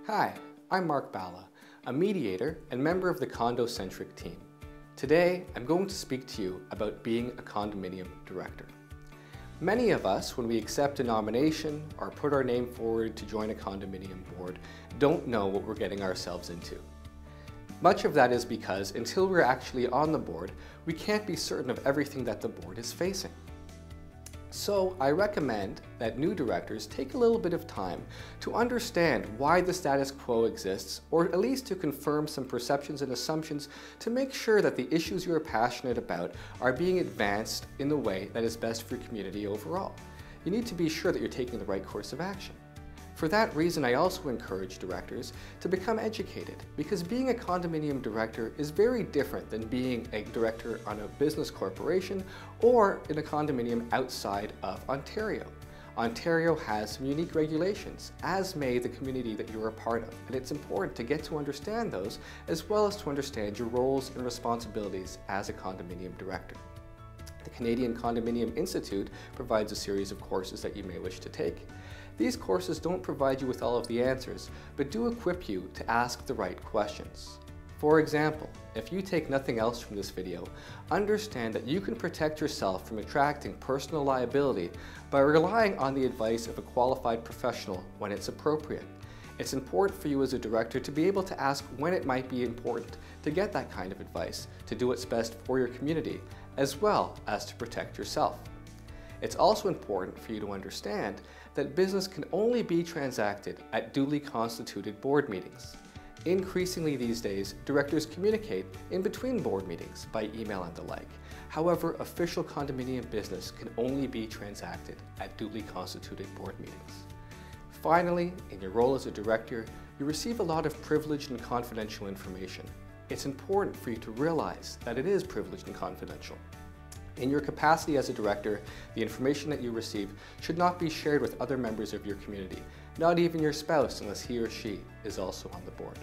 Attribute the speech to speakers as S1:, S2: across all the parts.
S1: Hi, I'm Marc Bhalla, a mediator and member of the CONDOCENTRIC team. Today, I'm going to speak to you about being a condominium director. Many of us, when we accept a nomination or put our name forward to join a condominium board, don't know what we're getting ourselves into. Much of that is because until we're actually on the board, we can't be certain of everything that the board is facing. So I recommend that new directors take a little bit of time to understand why the status quo exists, or at least to confirm some perceptions and assumptions to make sure that the issues you are passionate about are being advanced in the way that is best for your community overall. You need to be sure that you're taking the right course of action. For that reason, I also encourage directors to become educated, because being a condominium director is very different than being a director on a business corporation or in a condominium outside of Ontario. Ontario has some unique regulations, as may the community that you're a part of, and it's important to get to understand those as well as to understand your roles and responsibilities as a condominium director. The Canadian Condominium Institute provides a series of courses that you may wish to take. These courses don't provide you with all of the answers, but do equip you to ask the right questions. For example, if you take nothing else from this video, understand that you can protect yourself from attracting personal liability by relying on the advice of a qualified professional when it's appropriate. It's important for you as a director to be able to ask when it might be important to get that kind of advice, to do what's best for your community, as well as to protect yourself. It's also important for you to understand that business can only be transacted at duly constituted board meetings. Increasingly these days, directors communicate in between board meetings by email and the like. However, official condominium business can only be transacted at duly constituted board meetings. Finally, in your role as a director, you receive a lot of privileged and confidential information. It's important for you to realize that it is privileged and confidential. In your capacity as a director, the information that you receive should not be shared with other members of your community, not even your spouse unless he or she is also on the board.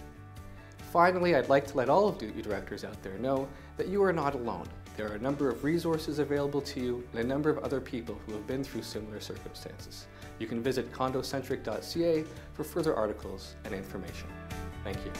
S1: Finally, I'd like to let all of you directors out there know that you are not alone. There are a number of resources available to you and a number of other people who have been through similar circumstances. You can visit condocentric.ca for further articles and information. Thank you.